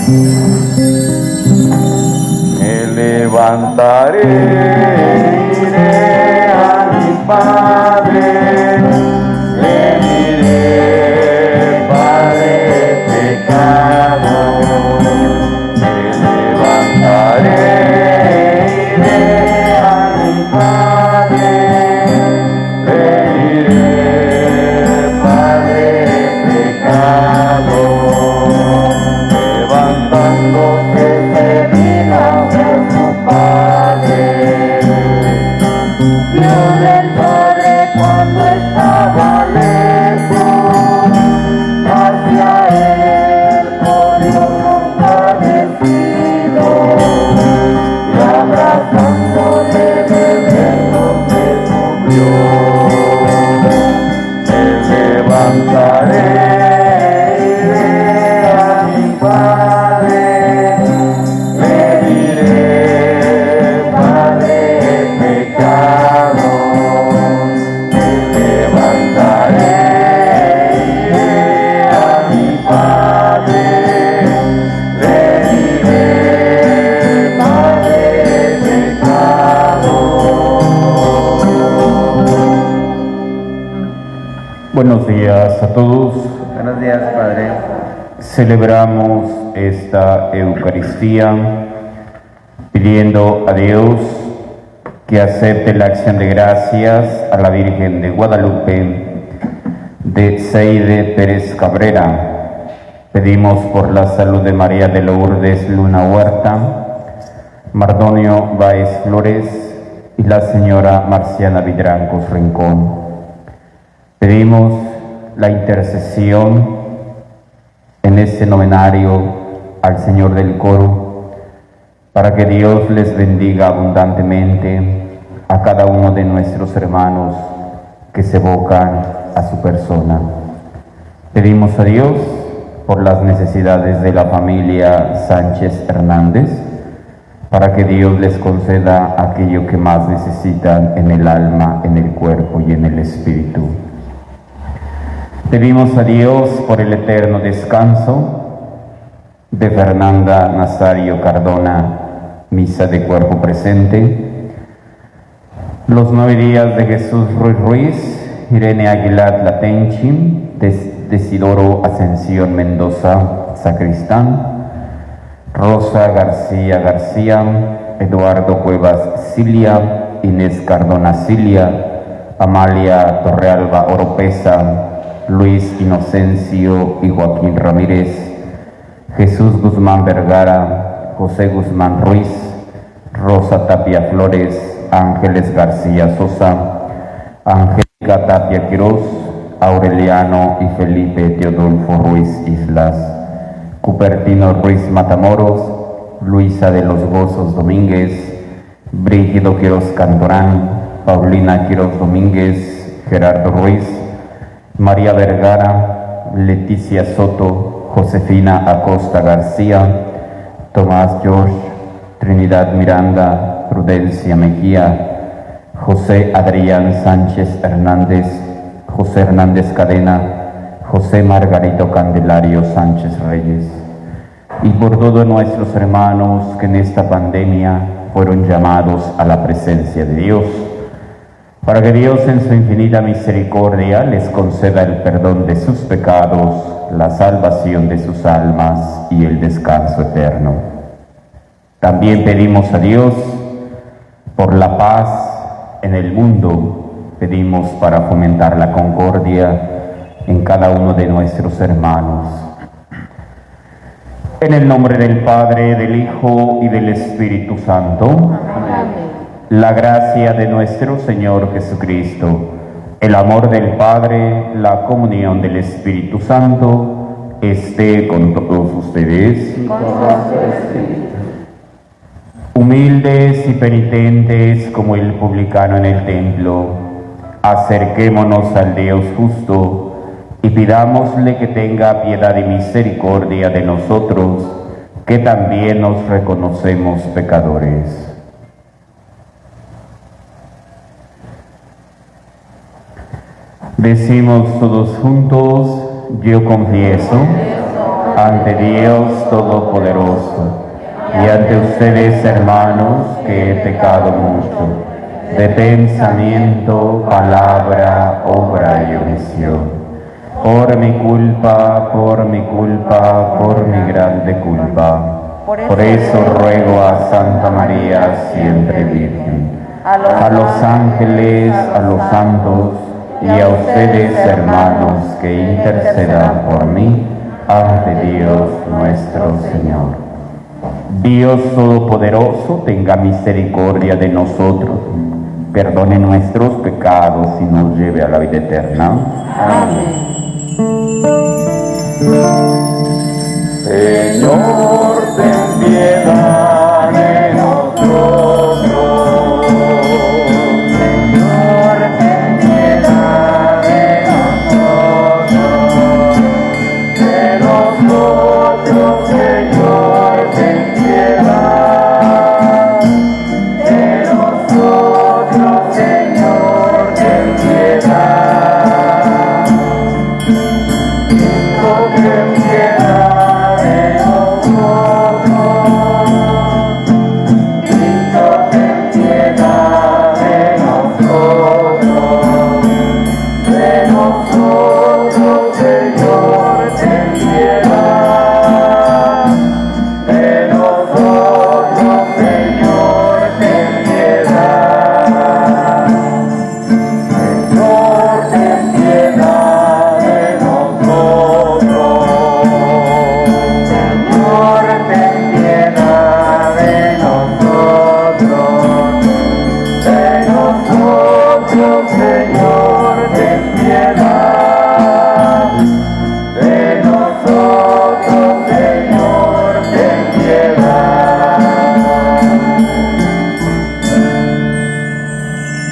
Me levantaré, iré a mi Padre, le diré, Padre, pecado. Me levantaré, iré a mi Padre, le diré, Padre, pecado. Levantándose se vino de su Padre. Dios del Padre cuando estaba lejos, hacia él corrió compadecido, y abrazándole de besos se cubrió. Me levantaré, iré a mi Padre, le diré, Padre, pecado. Me levantaré, iré a mi Padre, le diré, Padre, pecado. Buenos días a todos. Buenos días, Padre. Celebramos esta Eucaristía pidiendo a Dios que acepte la acción de gracias a la Virgen de Guadalupe, de Seide Pérez Cabrera. Pedimos por la salud de María de Lourdes Luna Huerta, Mardonio Báez Flores y la señora Marciana Vidrancos Rincón. Pedimos la intercesión en este novenario al Señor del Coro, para que Dios les bendiga abundantemente a cada uno de nuestros hermanos que se evocan a su persona. Pedimos a Dios por las necesidades de la familia Sánchez Hernández, para que Dios les conceda aquello que más necesitan en el alma, en el cuerpo y en el espíritu. Pedimos a Dios por el eterno descanso de Fernanda Nazario Cardona, misa de cuerpo presente, los 9 días de Jesús Ruiz Ruiz, Irene Aguilar Latenchi, Desidoro Ascensión Mendoza Sacristán, Rosa García García, Eduardo Cuevas Cilia, Inés Cardona Cilia, Amalia Torrealba Oropesa, Luis Inocencio y Joaquín Ramírez, Jesús Guzmán Vergara, José Guzmán Ruiz, Rosa Tapia Flores, Ángeles García Sosa, Angélica Tapia Quiroz, Aureliano y Felipe Teodolfo Ruiz Islas, Cupertino Ruiz Matamoros, Luisa de los Gozos Domínguez, Brígido Quiroz Cantorán, Paulina Quiroz Domínguez, Gerardo Ruiz, María Vergara, Leticia Soto, Josefina Acosta García, Tomás George, Trinidad Miranda, Prudencia Mejía, José Adrián Sánchez Hernández, José Hernández Cadena, José Margarito Candelario Sánchez Reyes, y por todos nuestros hermanos que en esta pandemia fueron llamados a la presencia de Dios, para que Dios en su infinita misericordia les conceda el perdón de sus pecados, la salvación de sus almas y el descanso eterno. También pedimos a Dios por la paz en el mundo, pedimos para fomentar la concordia en cada uno de nuestros hermanos. En el nombre del Padre, del Hijo y del Espíritu Santo. Amén. La gracia de nuestro Señor Jesucristo, el amor del Padre, la comunión del Espíritu Santo, esté con todos ustedes. Humildes y penitentes como el publicano en el templo, acerquémonos al Dios justo y pidámosle que tenga piedad y misericordia de nosotros, que también nos reconocemos pecadores. Decimos todos juntos, yo confieso ante Dios Todopoderoso y ante ustedes, hermanos, que he pecado mucho, de pensamiento, palabra, obra y omisión. Por mi culpa, por mi grande culpa. Por eso ruego a Santa María, siempre Virgen, a los ángeles, a los santos y a ustedes, hermanos, que intercedan por mí ante Dios nuestro Señor. Dios Todopoderoso, tenga misericordia de nosotros, perdone nuestros pecados y nos lleve a la vida eterna. Amén. Señor, ten piedad de nosotros. Señor, ten piedad de nosotros. De nosotros, Señor, ten piedad. De nosotros, Señor, ten piedad.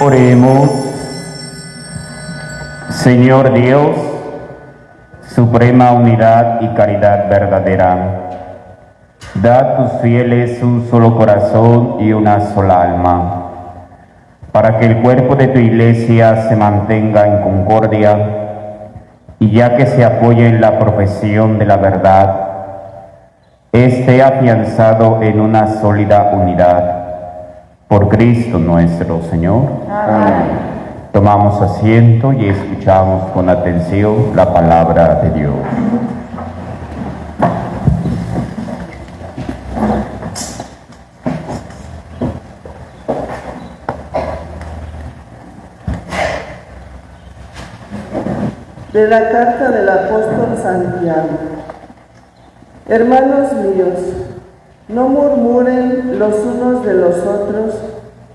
Oremos. Señor Dios, suprema unidad y caridad verdadera, da a tus fieles un solo corazón y una sola alma, para que el cuerpo de tu Iglesia se mantenga en concordia y ya que se apoya en la profesión de la verdad, esté afianzado en una sólida unidad. Por Cristo nuestro Señor. Amén. Tomamos asiento y escuchamos con atención la palabra de Dios. De la carta del apóstol Santiago. Hermanos míos, no murmuren los unos de los otros,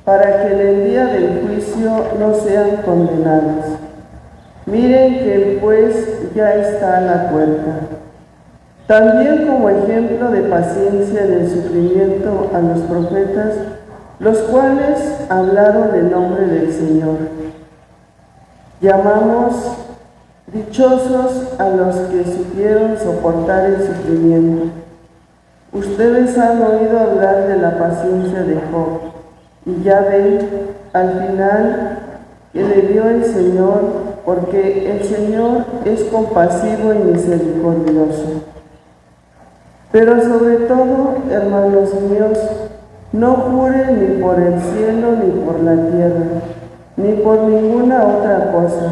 para que en el día del juicio no sean condenados. Miren que el juez ya está a la puerta. También como ejemplo de paciencia en el sufrimiento a los profetas, los cuales hablaron en nombre del Señor. Llamamos dichosos a los que supieron soportar el sufrimiento. Ustedes han oído hablar de la paciencia de Job, y ya ven al final que le dio el Señor, porque el Señor es compasivo y misericordioso. Pero sobre todo, hermanos míos, no juren ni por el cielo, ni por la tierra, ni por ninguna otra cosa.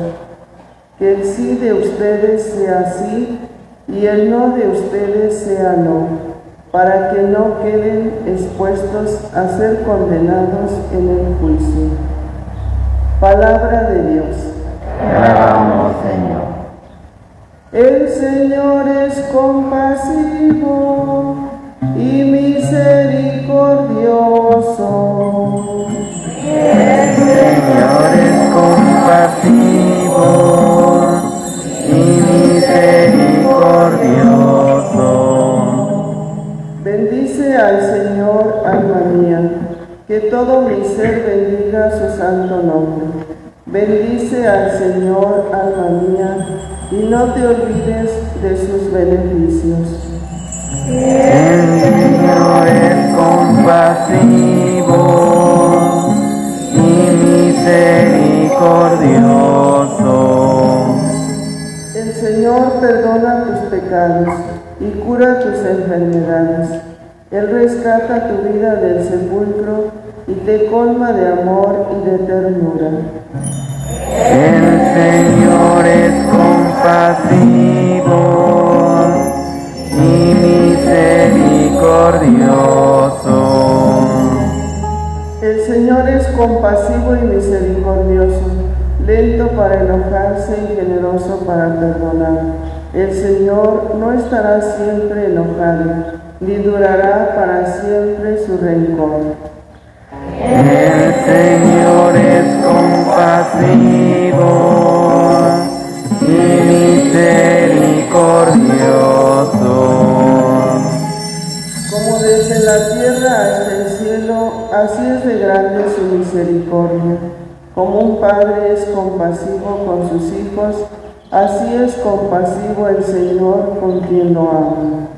Que el sí de ustedes sea sí, y el no de ustedes sea no, para que no queden expuestos a ser condenados en el juicio. Palabra de Dios. Te alabamos, Señor. El Señor es compasivo y misericordioso. El Señor es compasivo y misericordioso. Bendice al Señor, alma mía, que todo mi ser bendiga su santo nombre. Bendice al Señor, alma mía, y no te olvides de sus beneficios. El Señor es compasivo y misericordioso. El Señor perdona tus pecados pecados y cura tus enfermedades. Él rescata tu vida del sepulcro y te colma de amor y de ternura. El Señor es compasivo y misericordioso. El Señor es compasivo y misericordioso, lento para enojarse y generoso para perdonar. El Señor no estará siempre enojado, ni durará para siempre su rencor. El Señor es compasivo y misericordioso. Como desde la tierra hasta el cielo, así es de grande su misericordia. Como un padre es compasivo con sus hijos, así es compasivo el Señor con quien lo ama.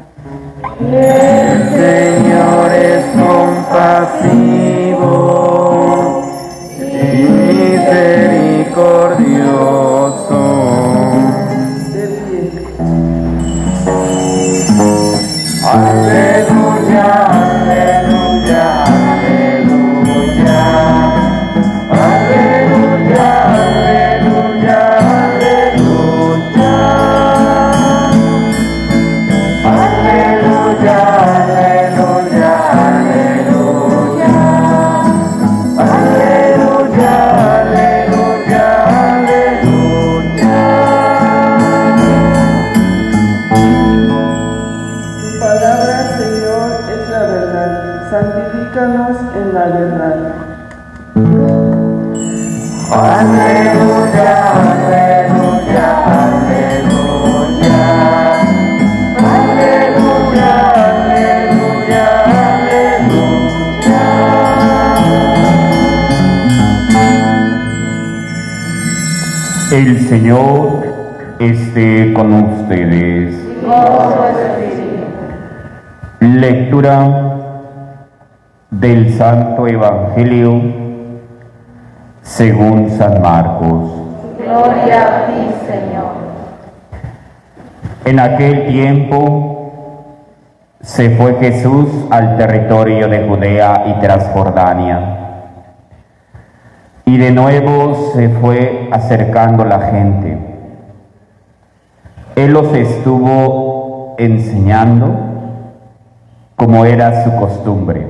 El Señor es compasivo y misericordioso. De pie. Aleluya, aleluya, aleluya. Aleluya, aleluya, aleluya. Aleluya, aleluya, aleluya. Aleluya, aleluya, aleluya. Tu palabra, Señor, es la verdad. Santifícanos en la verdad. Aleluya, aleluya, aleluya. Aleluya, aleluya, aleluya. El Señor esté con ustedes. Lectura del Santo Evangelio según San Marcos. Gloria a ti, Señor. En aquel tiempo se fue Jesús al territorio de Judea y Transjordania, y de nuevo se fue acercando la gente. Él los estuvo enseñando como era su costumbre.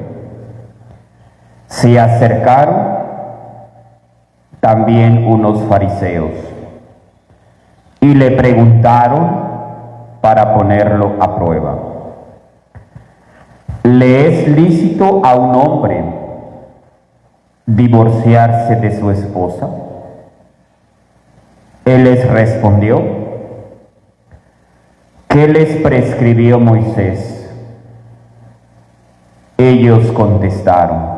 Se acercaron también unos fariseos y le preguntaron para ponerlo a prueba: ¿le es lícito a un hombre divorciarse de su esposa? Él les respondió: ¿qué les prescribió Moisés? Ellos contestaron: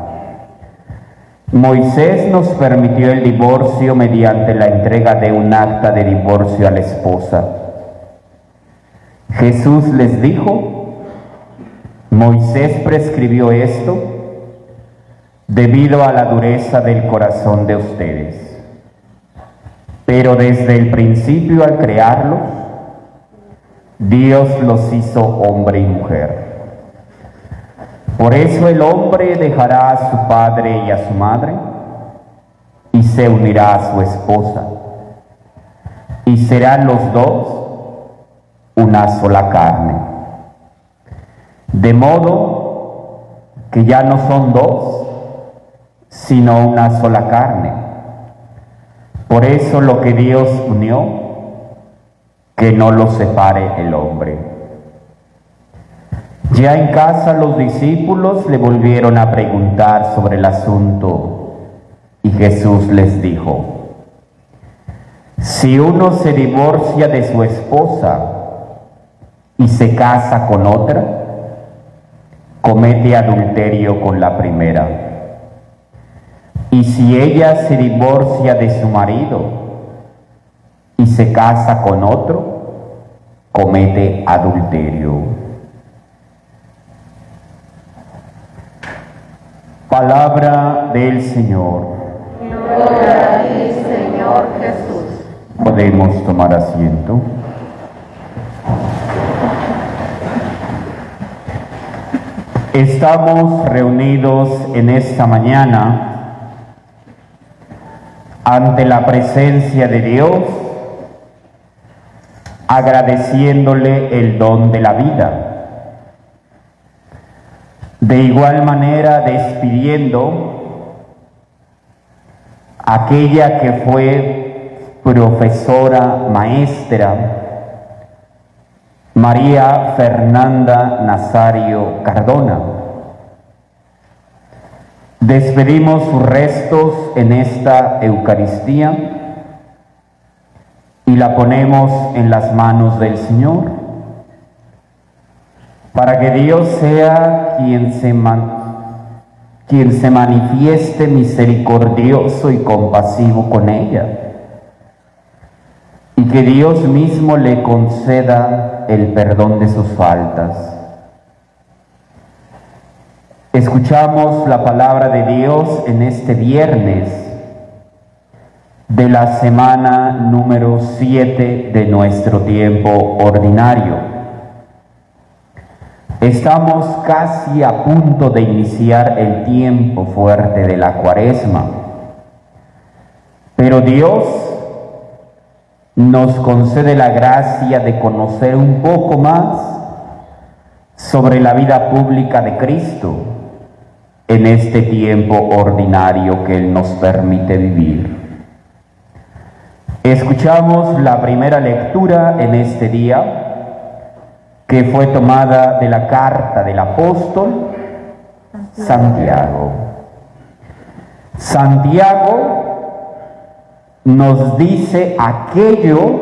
Moisés nos permitió el divorcio mediante la entrega de un acta de divorcio a la esposa. Jesús les dijo: Moisés prescribió esto debido a la dureza del corazón de ustedes. Pero desde el principio, al crearlos, Dios los hizo hombre y mujer. Por eso el hombre dejará a su padre y a su madre y se unirá a su esposa, y serán los dos una sola carne. De modo que ya no son dos, sino una sola carne. Por eso lo que Dios unió, que no lo separe el hombre. Ya en casa los discípulos le volvieron a preguntar sobre el asunto, y Jesús les dijo: si uno se divorcia de su esposa y se casa con otra, comete adulterio con la primera. Y si ella se divorcia de su marido y se casa con otro, comete adulterio. Palabra del Señor. Gloria a ti, Señor Jesús. Podemos tomar asiento. Estamos reunidos en esta mañana ante la presencia de Dios, agradeciéndole el don de la vida. De igual manera, despidiendo a aquella que fue profesora, maestra, María Fernanda Nazario Cardona. Despedimos sus restos en esta Eucaristía y la ponemos en las manos del Señor, para que Dios sea quien se manifieste misericordioso y compasivo con ella, y que Dios mismo le conceda el perdón de sus faltas. Escuchamos la palabra de Dios en este viernes de la semana número 7 de nuestro tiempo ordinario. Estamos casi a punto de iniciar el tiempo fuerte de la Cuaresma, pero Dios nos concede la gracia de conocer un poco más sobre la vida pública de Cristo en este tiempo ordinario que Él nos permite vivir. Escuchamos la primera lectura en este día, que fue tomada de la carta del apóstol Santiago. Santiago nos dice aquello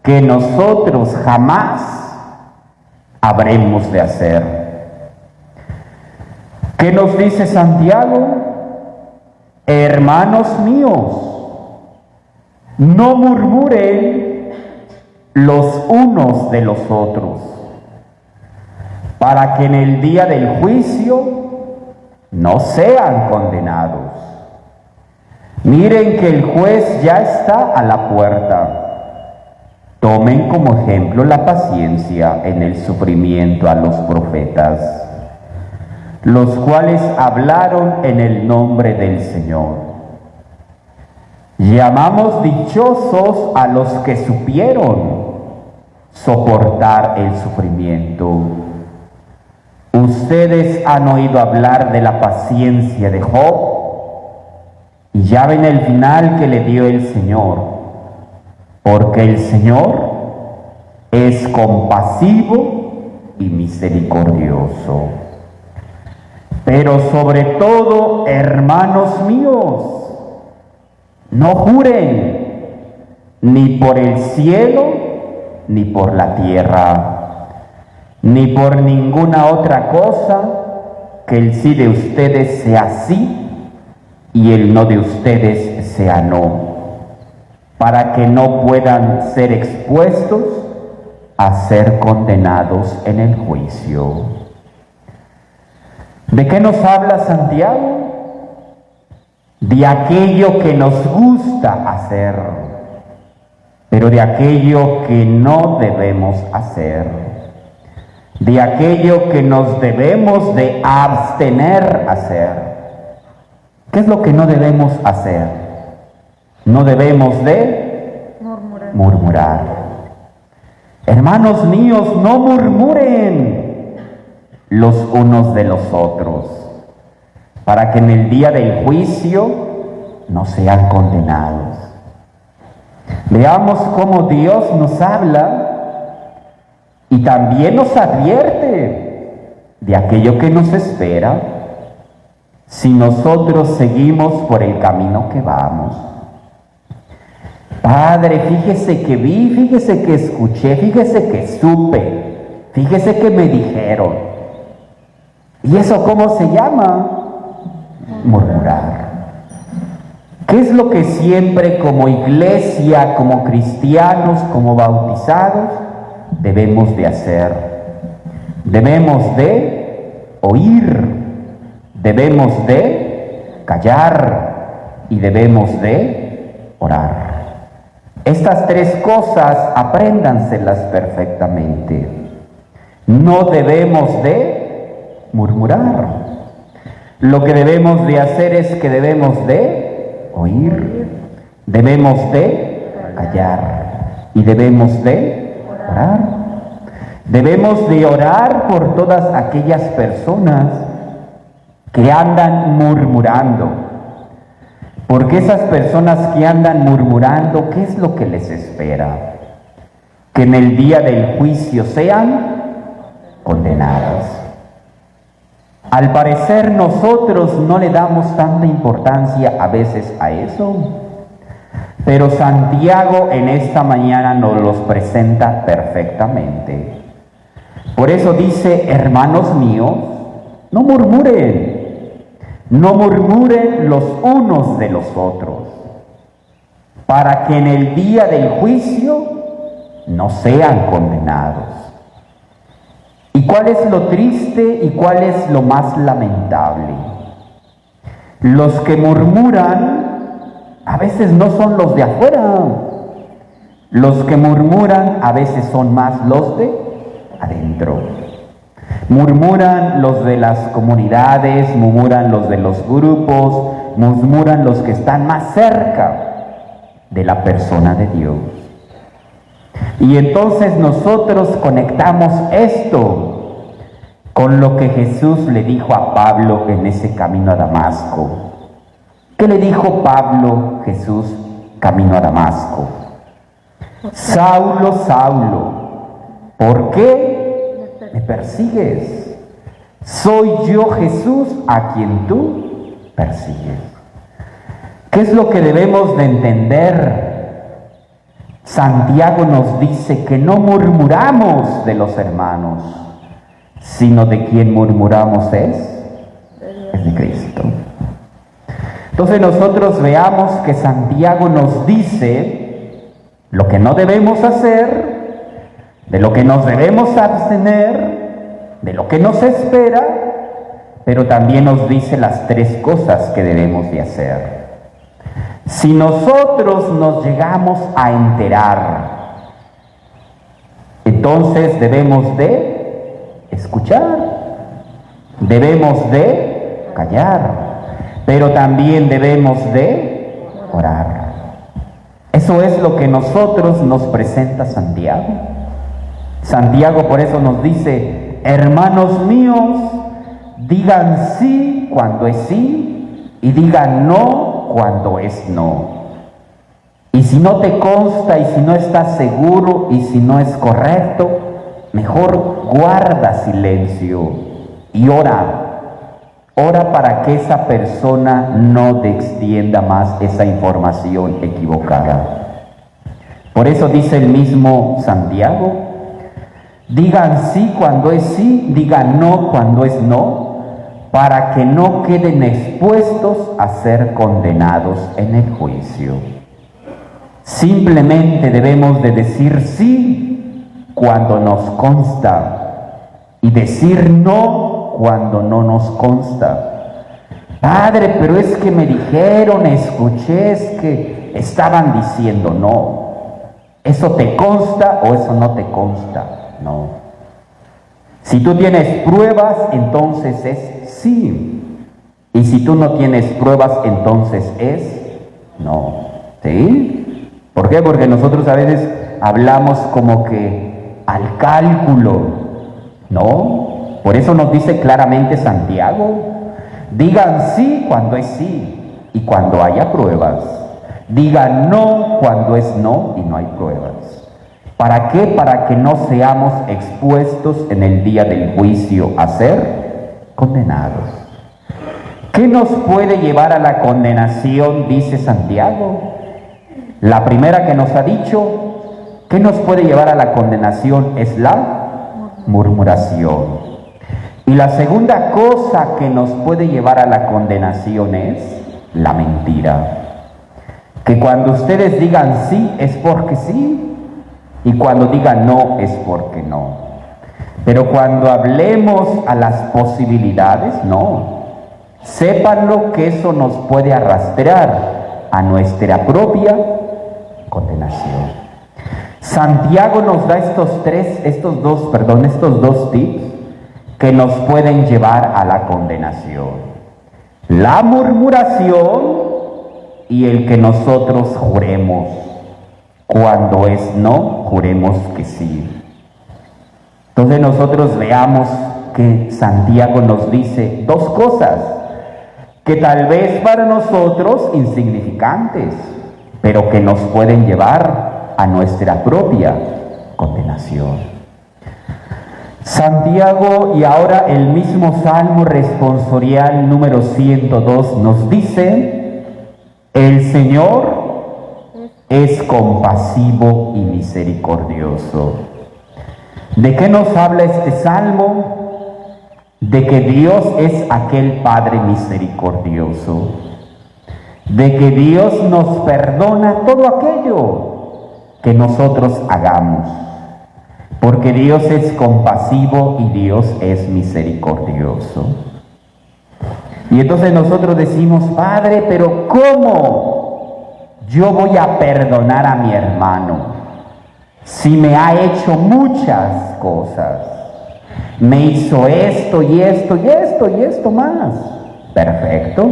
que nosotros jamás habremos de hacer. ¿Qué nos dice Santiago? Hermanos míos, no murmuren los unos de los otros, para que en el día del juicio no sean condenados. Miren que el juez ya está a la puerta. Tomen como ejemplo la paciencia en el sufrimiento a los profetas, los cuales hablaron en el nombre del Señor. Llamamos dichosos a los que supieron soportar el sufrimiento. Ustedes han oído hablar de la paciencia de Job, y ya ven el final que le dio el Señor, porque el Señor es compasivo y misericordioso. Pero sobre todo, hermanos míos, no juren ni por el cielo, ni por la tierra, ni por ninguna otra cosa, que el sí de ustedes sea sí y el no de ustedes sea no, para que no puedan ser expuestos a ser condenados en el juicio. ¿De qué nos habla Santiago? De aquello que nos gusta hacer, pero de aquello que no debemos hacer, de aquello que nos debemos de abstener a hacer. ¿Qué es lo que no debemos hacer? No debemos de murmurar. Hermanos míos, no murmuren los unos de los otros, para que en el día del juicio no sean condenados. Veamos cómo Dios nos habla y también nos advierte de aquello que nos espera si nosotros seguimos por el camino que vamos. Padre, fíjese que vi, fíjese que escuché, fíjese que supe, fíjese que me dijeron. ¿Y eso cómo se llama? Murmurar. ¿Qué es lo que siempre como iglesia, como cristianos, como bautizados, debemos de hacer? Debemos de oír, debemos de callar y debemos de orar. Estas tres cosas apréndanselas perfectamente. No debemos de murmurar. Lo que debemos de hacer es que debemos de oír, debemos de callar y debemos de orar. Debemos de orar por todas aquellas personas que andan murmurando. Porque esas personas que andan murmurando, ¿qué es lo que les espera? Que en el día del juicio sean condenadas. Al parecer nosotros no le damos tanta importancia a veces a eso, pero Santiago en esta mañana nos los presenta perfectamente. Por eso dice, hermanos míos, no murmuren los unos de los otros, para que en el día del juicio no sean condenados. ¿Y cuál es lo triste y cuál es lo más lamentable? Los que murmuran a veces no son los de afuera. Los que murmuran a veces son más los de adentro. Murmuran los de las comunidades, murmuran los de los grupos, murmuran los que están más cerca de la persona de Dios. Y entonces nosotros conectamos esto con lo que Jesús le dijo a Pablo en ese camino a Damasco. ¿Qué le dijo Pablo, Jesús, camino a Damasco? Saulo, Saulo, ¿por qué me persigues? Soy yo, Jesús, a quien tú persigues. ¿Qué es lo que debemos de entender? Santiago nos dice que no murmuramos de los hermanos, sino de quien murmuramos es de Cristo. Entonces nosotros veamos que Santiago nos dice lo que no debemos hacer, de lo que nos debemos abstener, de lo que nos espera, pero también nos dice las tres cosas que debemos de hacer. Si nosotros nos llegamos a enterar, entonces debemos de escuchar, debemos de callar, pero también debemos de orar. Eso es lo que nosotros nos presenta Santiago. Santiago por eso nos dice, hermanos míos, digan sí cuando es sí y digan no cuando es no. Y si no te consta y si no estás seguro y si no es correcto, mejor guarda silencio y ora. Ora para que esa persona no te extienda más esa información equivocada. Por eso dice el mismo Santiago, digan sí cuando es sí, digan no cuando es no, para que no queden expuestos a ser condenados en el juicio. Simplemente debemos de decir sí cuando nos consta y decir no cuando no nos consta. Padre, pero es que me dijeron, escuché, es que estaban diciendo no. ¿Eso te consta o eso no te consta? No. Si tú tienes pruebas, entonces es sí. Y si tú no tienes pruebas, entonces es no. ¿Sí? ¿Por qué? Porque nosotros a veces hablamos como que al cálculo, ¿no? Por eso nos dice claramente Santiago, digan sí cuando es sí y cuando haya pruebas. Digan no cuando es no y no hay pruebas. ¿Para qué? Para que no seamos expuestos en el día del juicio a ser condenados. ¿Qué nos puede llevar a la condenación? Dice Santiago. La primera que nos ha dicho, ¿qué nos puede llevar a la condenación? Es la murmuración. Y la segunda cosa que nos puede llevar a la condenación es la mentira. Que cuando ustedes digan sí es porque sí, y cuando digan no es porque no. Pero cuando hablemos a las posibilidades, no. Sépanlo que eso nos puede arrastrar a nuestra propia condenación. Santiago nos da estos dos tips que nos pueden llevar a la condenación: la murmuración y el que nosotros juremos. Cuando es no, juremos que sí. Entonces nosotros veamos que Santiago nos dice dos cosas que tal vez para nosotros insignificantes, pero que nos pueden llevar a nuestra propia condenación. Santiago, y ahora el mismo Salmo responsorial número 102 nos dice: el Señor es compasivo y misericordioso. ¿De qué nos habla este Salmo? De que Dios es aquel Padre misericordioso, de que Dios nos perdona todo aquello que nosotros hagamos, porque Dios es compasivo y Dios es misericordioso. Y entonces nosotros decimos: Padre, pero ¿cómo yo voy a perdonar a mi hermano si me ha hecho muchas cosas? Me hizo esto y esto y esto y esto más. Perfecto.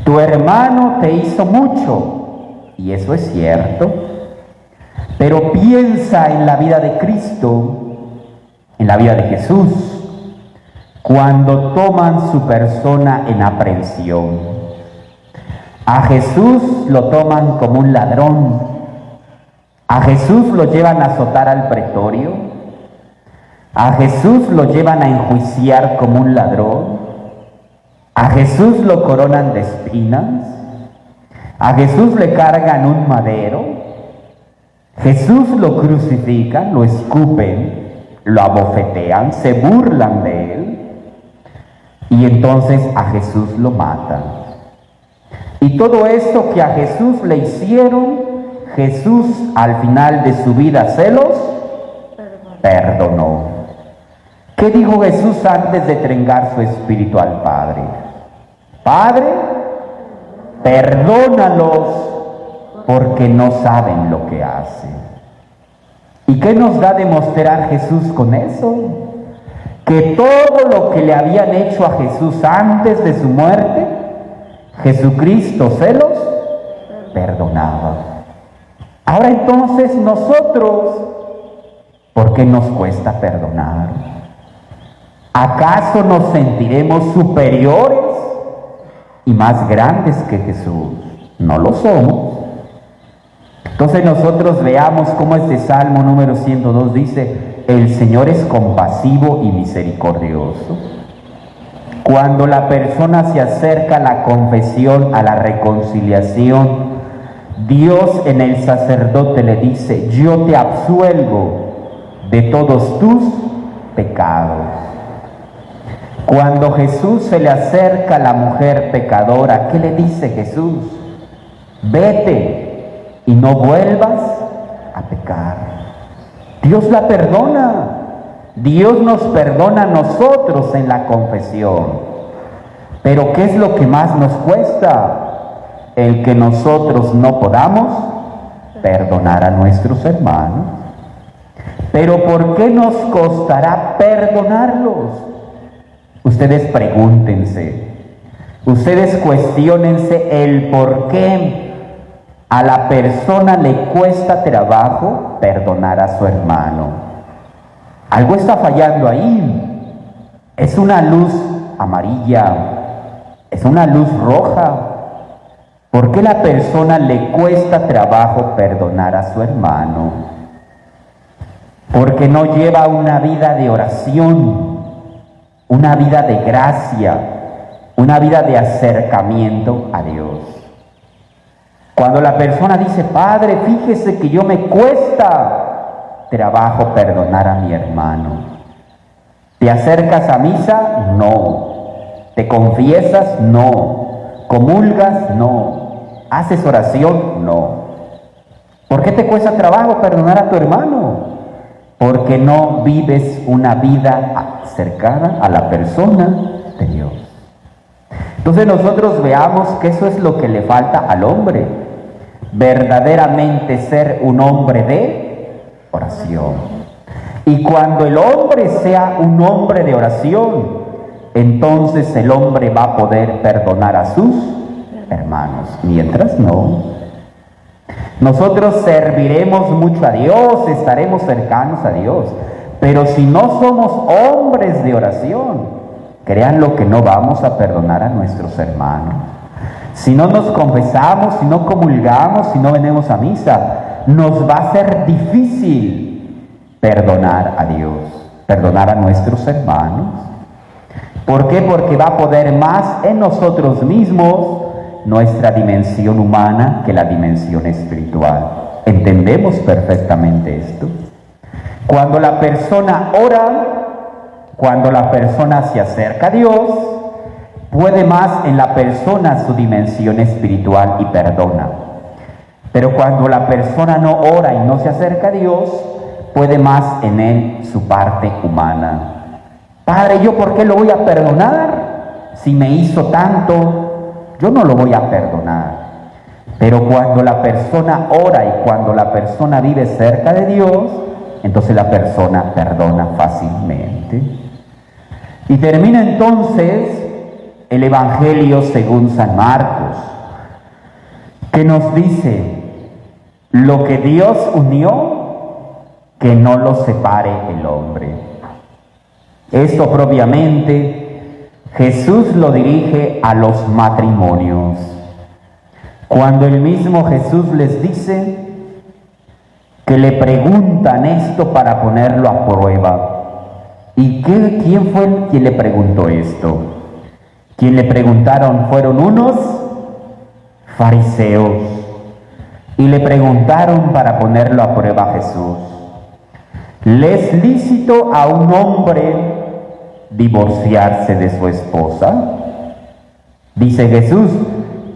Tu hermano te hizo mucho, y eso es cierto. Pero piensa en la vida de Cristo, en la vida de Jesús, cuando toman su persona en aprehensión. A Jesús lo toman como un ladrón. A Jesús lo llevan a azotar al pretorio. A Jesús lo llevan a enjuiciar como un ladrón. A Jesús lo coronan de espinas. A Jesús le cargan un madero. Jesús lo crucifican, lo escupen, lo abofetean, se burlan de él. Y entonces a Jesús lo matan. Y todo esto que a Jesús le hicieron, Jesús al final de su vida se los perdonó. ¿Qué dijo Jesús antes de entregar su espíritu al Padre? Padre, perdónalos porque no saben lo que hacen. ¿Y qué nos da a demostrar Jesús con eso? Que todo lo que le habían hecho a Jesús antes de su muerte, Jesucristo se los perdonaba. Ahora entonces nosotros, ¿por qué nos cuesta perdonar? ¿Acaso nos sentiremos superiores y más grandes que Jesús? No lo somos. Entonces nosotros veamos cómo este Salmo número 102 dice: el Señor es compasivo y misericordioso. Cuando la persona se acerca a la confesión, a la reconciliación, Dios en el sacerdote le dice: yo te absuelvo de todos tus pecados. Cuando Jesús se le acerca a la mujer pecadora, ¿qué le dice Jesús? Vete y no vuelvas a pecar. Dios la perdona. Dios nos perdona a nosotros en la confesión. Pero ¿qué es lo que más nos cuesta? El que nosotros no podamos perdonar a nuestros hermanos. Pero ¿por qué nos costará perdonarlos? Ustedes pregúntense, ustedes cuestiónense el por qué a la persona le cuesta trabajo perdonar a su hermano. Algo está fallando ahí. Es una luz amarilla, es una luz roja. ¿Por qué a la persona le cuesta trabajo perdonar a su hermano? Porque no lleva una vida de oración, una vida de gracia, una vida de acercamiento a Dios. Cuando la persona dice: Padre, fíjese que yo me cuesta trabajo perdonar a mi hermano. ¿Te acercas a misa? No. ¿Te confiesas? No. ¿Comulgas? No. ¿Haces oración? No. ¿Por qué te cuesta trabajo perdonar a tu hermano? Porque no vives una vida cercana a la persona de Dios. Entonces nosotros veamos que eso es lo que le falta al hombre. Verdaderamente ser un hombre de oración. Y cuando el hombre sea un hombre de oración, entonces el hombre va a poder perdonar a sus hermanos. Mientras no, nosotros serviremos mucho a Dios, estaremos cercanos a Dios, pero si no somos hombres de oración, créanlo que no vamos a perdonar a nuestros hermanos. Si no nos confesamos, si no comulgamos, si no venimos a misa, nos va a ser difícil perdonar a Dios, perdonar a nuestros hermanos. ¿Por qué? Porque va a poder más en nosotros mismos nuestra dimensión humana que la dimensión espiritual. ¿Entendemos perfectamente esto? Cuando la persona ora, cuando la persona se acerca a Dios, puede más en la persona su dimensión espiritual y perdona. Pero cuando la persona no ora y no se acerca a Dios, puede más en él su parte humana. Padre, ¿yo por qué lo voy a perdonar? Si me hizo tanto, yo no lo voy a perdonar. Pero cuando la persona ora y cuando la persona vive cerca de Dios, entonces la persona perdona fácilmente. Y termina entonces el Evangelio según San Marcos, que nos dice: lo que Dios unió, que no lo separe el hombre. Esto propiamente Jesús lo dirige a los matrimonios, cuando el mismo Jesús les dice que le preguntan esto para ponerlo a prueba. ¿Y quién fue quien le preguntó esto? Quien le preguntaron fueron unos fariseos, y le preguntaron para ponerlo a prueba a Jesús: ¿le es lícito a un hombre divorciarse de su esposa? Dice Jesús: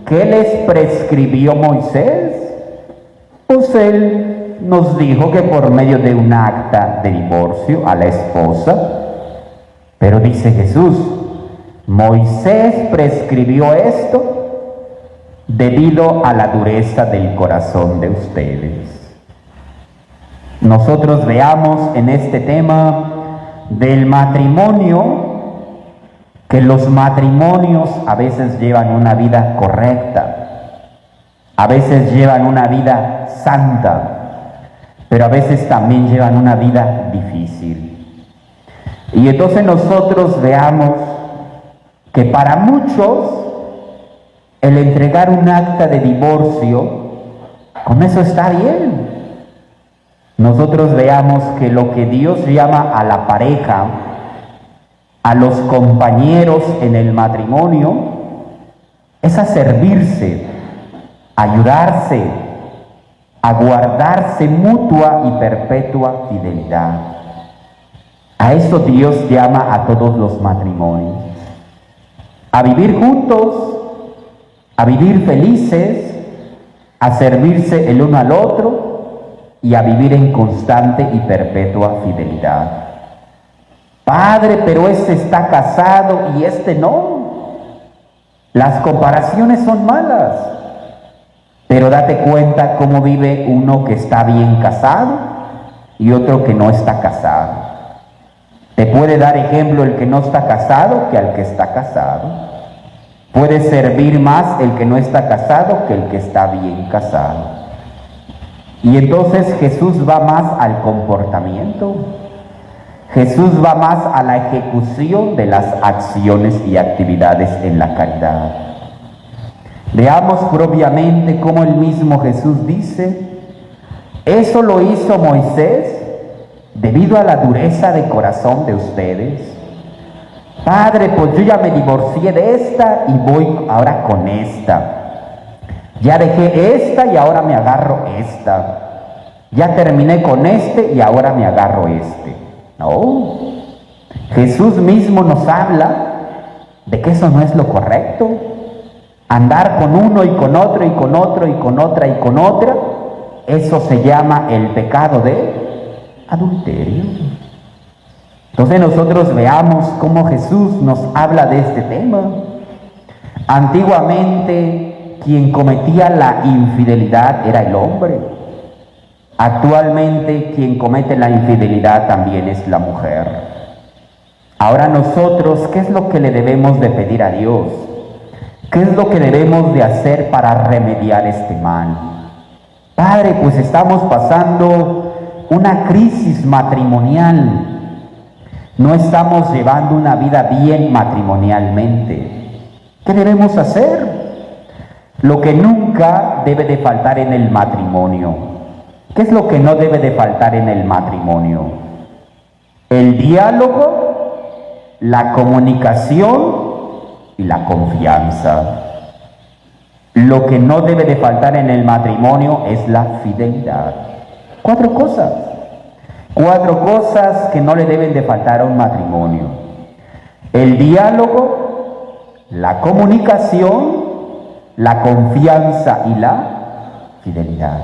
¿qué les prescribió Moisés? Pues él nos dijo que por medio de un acta de divorcio a la esposa. Pero dice Jesús: Moisés prescribió esto debido a la dureza del corazón de ustedes. Nosotros veamos en este tema del matrimonio que los matrimonios a veces llevan una vida correcta, a veces llevan una vida santa, pero a veces también llevan una vida difícil. Y entonces nosotros veamos que para muchos el entregar un acta de divorcio, con eso está bien. Nosotros veamos que lo que Dios llama a la pareja, a los compañeros en el matrimonio, es a servirse, a ayudarse, a guardarse mutua y perpetua fidelidad. A eso Dios llama a todos los matrimonios, a vivir juntos, a vivir felices, a servirse el uno al otro y a vivir en constante y perpetua fidelidad. Padre, pero este está casado y este no. Las comparaciones son malas, pero date cuenta cómo vive uno que está bien casado y otro que no está casado. Te puede dar ejemplo el que no está casado que al que está casado. Puede servir más el que no está casado que el que está bien casado. Y entonces Jesús va más al comportamiento. Jesús va más a la ejecución de las acciones y actividades en la caridad. Veamos propiamente cómo el mismo Jesús dice: eso lo hizo Moisés debido a la dureza de corazón de ustedes. Padre, pues yo ya me divorcié de esta y voy ahora con esta. Ya dejé esta y ahora me agarro esta. Ya terminé con este y ahora me agarro este. No. Jesús mismo nos habla de que eso no es lo correcto. Andar con uno y con otro y con otro y con otra y con otra, eso se llama el pecado de adulterio. Entonces nosotros veamos cómo Jesús nos habla de este tema. Antiguamente quien cometía la infidelidad era el hombre. Actualmente quien comete la infidelidad también es la mujer. Ahora nosotros, ¿qué es lo que le debemos de pedir a Dios? ¿Qué es lo que debemos de hacer para remediar este mal? Padre, pues estamos pasando una crisis matrimonial. No estamos llevando una vida bien matrimonialmente. ¿Qué debemos hacer? Lo que nunca debe de faltar en el matrimonio. ¿Qué es lo que no debe de faltar en el matrimonio? El diálogo, la comunicación y la confianza. Lo que no debe de faltar en el matrimonio es la fidelidad. 4 cosas. 4 cosas que no le deben de faltar a un matrimonio. El diálogo, la comunicación, la confianza y la fidelidad.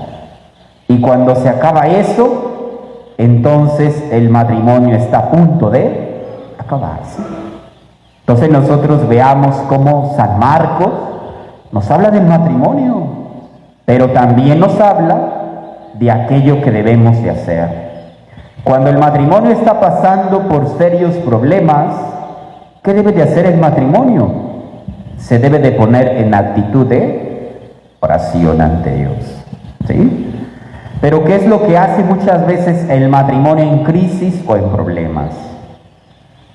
Y cuando se acaba eso, entonces el matrimonio está a punto de acabarse. Entonces nosotros veamos cómo San Marcos nos habla del matrimonio, pero también nos habla de aquello que debemos de hacer. Cuando el matrimonio está pasando por serios problemas, ¿qué debe de hacer el matrimonio? Se debe de poner en actitud de oración ante Dios, ¿sí? Pero ¿qué es lo que hace muchas veces el matrimonio en crisis o en problemas?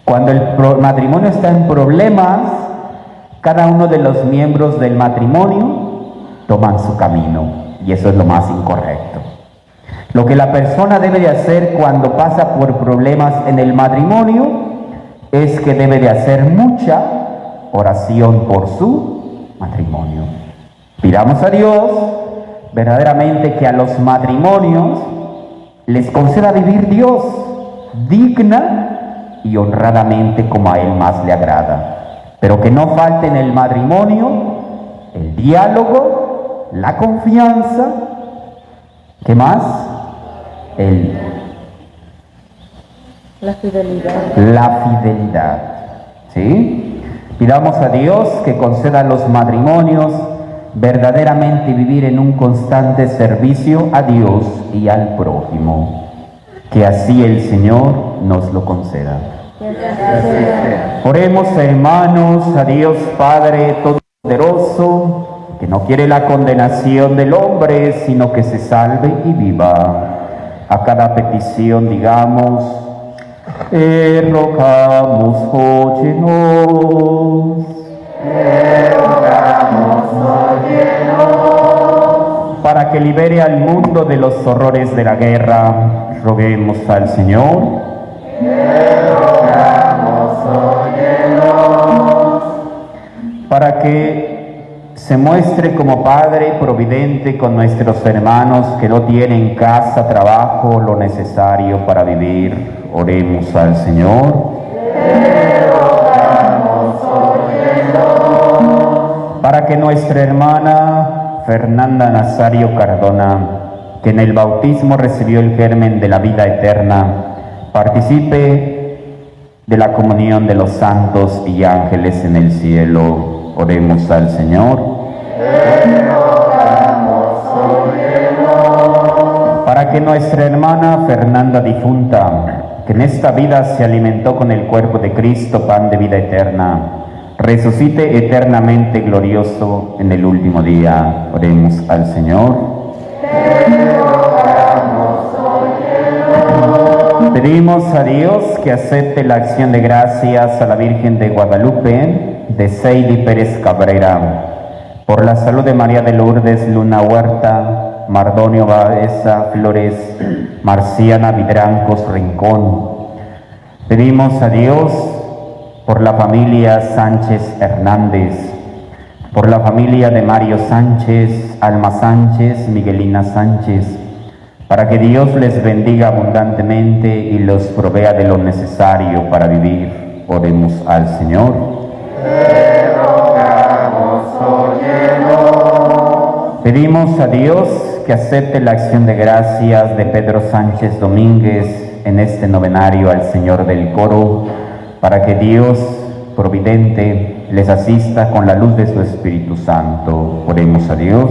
Cuando el matrimonio está en problemas, cada uno de los miembros del matrimonio toman su camino, y eso es lo más incorrecto. Lo que la persona debe de hacer cuando pasa por problemas en el matrimonio es que debe de hacer mucha oración por su matrimonio. Pidamos a Dios verdaderamente que a los matrimonios les conceda vivir Dios digna y honradamente como a Él más le agrada, pero que no falte en el matrimonio el diálogo, la confianza, ¿qué más? La fidelidad. La fidelidad, ¿sí? Pidamos a Dios que conceda a los matrimonios verdaderamente vivir en un constante servicio a Dios y al prójimo. Que así el Señor nos lo conceda. Oremos, hermanos, a Dios Padre Todopoderoso, que no quiere la condenación del hombre, sino que se salve y viva. A cada petición digamos: rogamos, óyenos. Para que libere al mundo de los horrores de la guerra, roguemos al Señor. Para que se muestre como Padre providente con nuestros hermanos que no tienen casa, trabajo, lo necesario para vivir, oremos al Señor. Para que nuestra hermana Fernanda Nazario Cardona, que en el bautismo recibió el germen de la vida eterna, participe de la comunión de los santos y ángeles en el cielo, oremos al Señor. Para que nuestra hermana Fernanda difunta, que en esta vida se alimentó con el cuerpo de Cristo, pan de vida eterna, resucite eternamente glorioso en el último día. Oremos al Señor. Pedimos a Dios que acepte la acción de gracias a la Virgen de Guadalupe, de Seidi Pérez Cabrera, por la salud de María de Lourdes Luna Huerta, Mardonio Baeza Flores, Marciana Vidrancos Rincón. Pedimos a Dios por la familia Sánchez Hernández, por la familia de Mario Sánchez, Alma Sánchez, Miguelina Sánchez, para que Dios les bendiga abundantemente y los provea de lo necesario para vivir. Oremos al Señor. Te rogamos, óyenos. Pedimos a Dios que acepte la acción de gracias de Pedro Sánchez Domínguez en este novenario al Señor del Coro, para que Dios providente les asista con la luz de su Espíritu Santo. Oremos a Dios.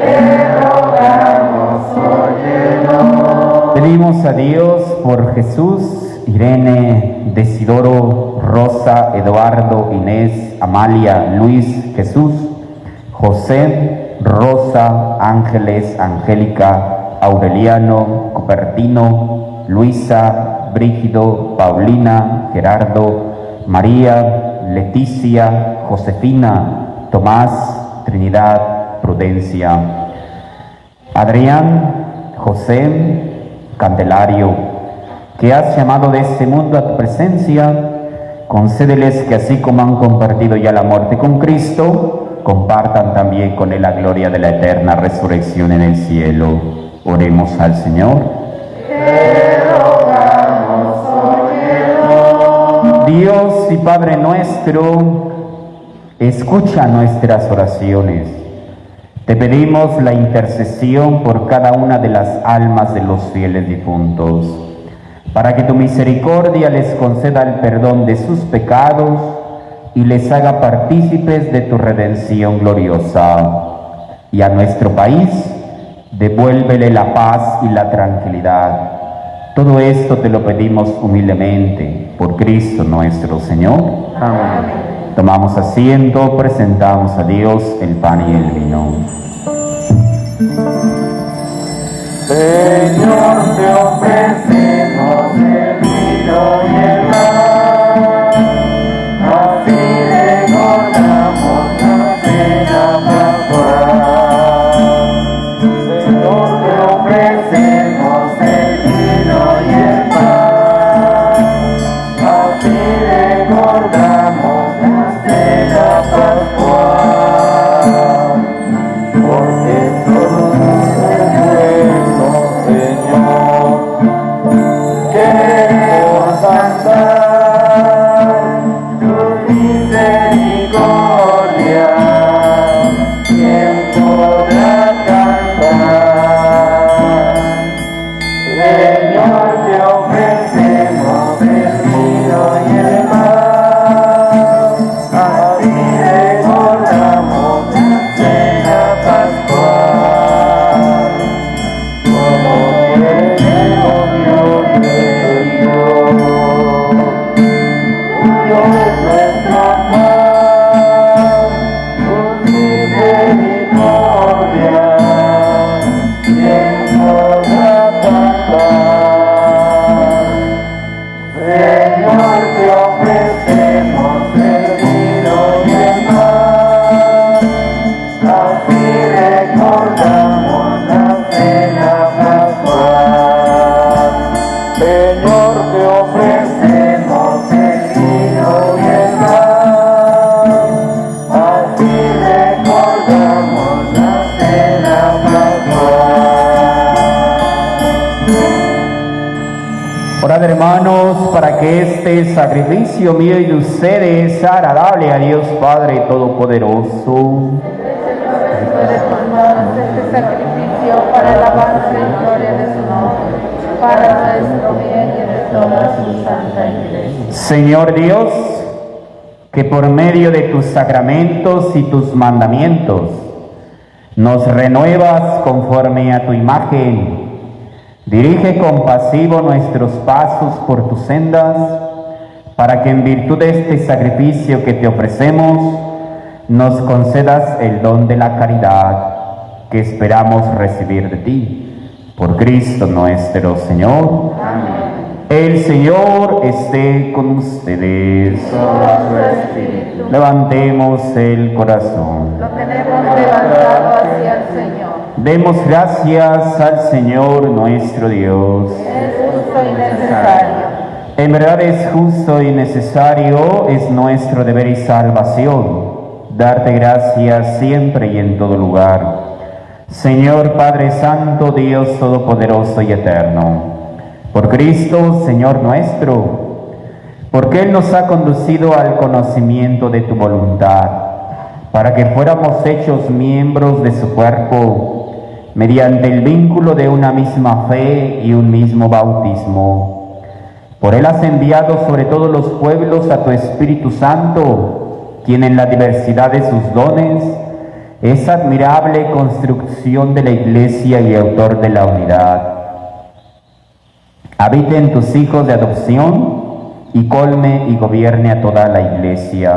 Te rogamos, óyenos. Pedimos a Dios por Jesús, Irene, Desidoro, Rosa, Eduardo, Inés, Amalia, Luis, Jesús, José, Rosa, Ángeles, Angélica, Aureliano, Cupertino, Luisa, Brígido, Paulina, Gerardo, María, Leticia, Josefina, Tomás, Trinidad, Prudencia, Adrián, José, Candelario, que has llamado de este mundo a tu presencia, concédeles que así como han compartido ya la muerte con Cristo, compartan también con él la gloria de la eterna resurrección en el cielo. Oremos al Señor. Dios y Padre nuestro, escucha nuestras oraciones. Te pedimos la intercesión por cada una de las almas de los fieles difuntos, para que tu misericordia les conceda el perdón de sus pecados y les haga partícipes de tu redención gloriosa. Y a nuestro país, devuélvele la paz y la tranquilidad. Todo esto te lo pedimos humildemente, por Cristo nuestro Señor. Amén. Tomamos asiento, presentamos a Dios el pan y el vino. Señor, te ofrecemos el vino y el pan, así recordamos la cena pascual. Señor, te ofrecemos el vino y el pan, así recordamos la cena pascual, porque somos queremos cantar tu misericordia, ¿quién podrá cantar? Señor, te ofrecemos el vino y el pan, así recordamos la cena pascual, como queremos Dios de Dios, tuyo es nuestro pan, tu misericordia, ¿quién podrá cantar? Señor, te ofrecemos el vino y el pan, así recordamos la cena pascual. Señor, te ofrecemos el vino y el pan, así recordamos la cena pascual. Orad, hermanos, para que este sacrificio mío y de ustedes sea agradable a Dios Padre Todopoderoso. Este sacrificio para la alabanza y gloria de su nombre, para nuestro bien y de toda su santa iglesia. Señor Dios, que por medio de tus sacramentos y tus mandamientos nos renuevas conforme a tu imagen, dirige compasivo nuestros pasos por tus sendas, para que en virtud de este sacrificio que te ofrecemos, nos concedas el don de la caridad que esperamos recibir de ti. Por Cristo nuestro Señor. Amén. El Señor esté con ustedes. Levantemos el corazón. Lo tenemos levantado hacia el Señor. Demos gracias al Señor nuestro Dios. Es justo y necesario. En verdad es justo y necesario, es nuestro deber y salvación darte gracias siempre y en todo lugar. Señor Padre Santo, Dios Todopoderoso y Eterno, por Cristo, Señor nuestro, porque Él nos ha conducido al conocimiento de tu voluntad, para que fuéramos hechos miembros de su cuerpo, mediante el vínculo de una misma fe y un mismo bautismo. Por Él has enviado sobre todos los pueblos a tu Espíritu Santo, quien en la diversidad de sus dones es admirable construcción de la Iglesia y autor de la unidad. habite en tus hijos de adopción y colme y gobierne a toda la Iglesia.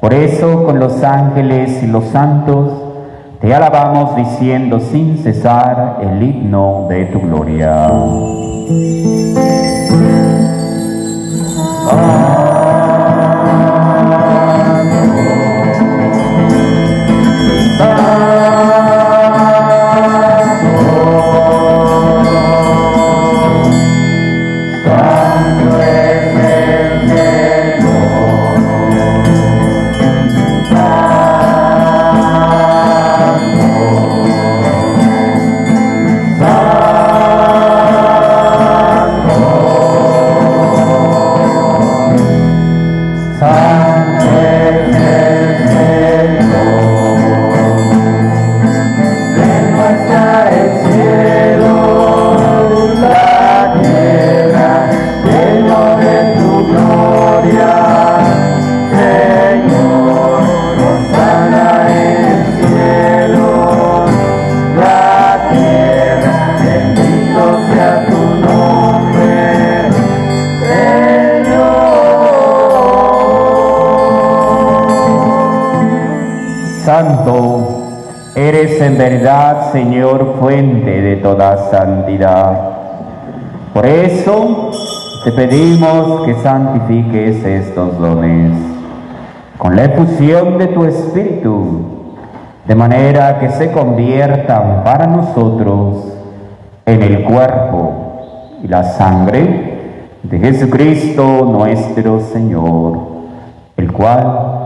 Por eso, con los ángeles y los santos, te alabamos diciendo sin cesar el himno de tu gloria. Santo, eres en verdad, Señor, fuente de toda santidad. Por eso te pedimos que santifiques estos dones con la efusión de tu Espíritu, de manera que se conviertan para nosotros en el cuerpo y la sangre de Jesucristo nuestro Señor, el cual,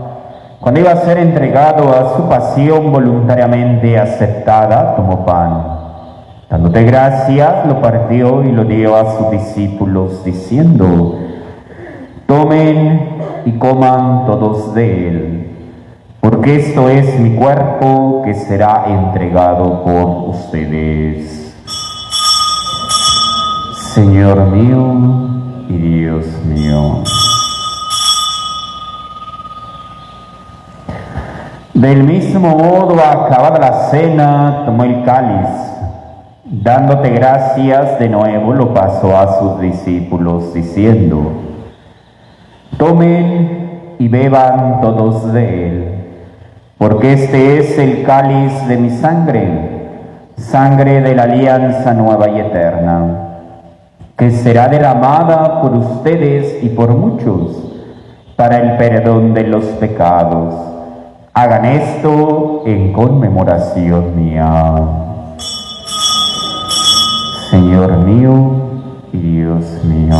cuando iba a ser entregado a su pasión voluntariamente aceptada, tomó pan. Dándote gracias, lo partió y lo dio a sus discípulos, diciendo: tomen y coman todos de él, porque esto es mi cuerpo que será entregado por ustedes. Señor mío y Dios mío. Del mismo modo, acabada la cena, tomó el cáliz, dándote gracias de nuevo, lo pasó a sus discípulos, diciendo: tomen y beban todos de él, porque este es el cáliz de mi sangre, sangre de la alianza nueva y eterna, que será derramada por ustedes y por muchos, para el perdón de los pecados. Hagan esto en conmemoración mía. Señor mío y Dios mío.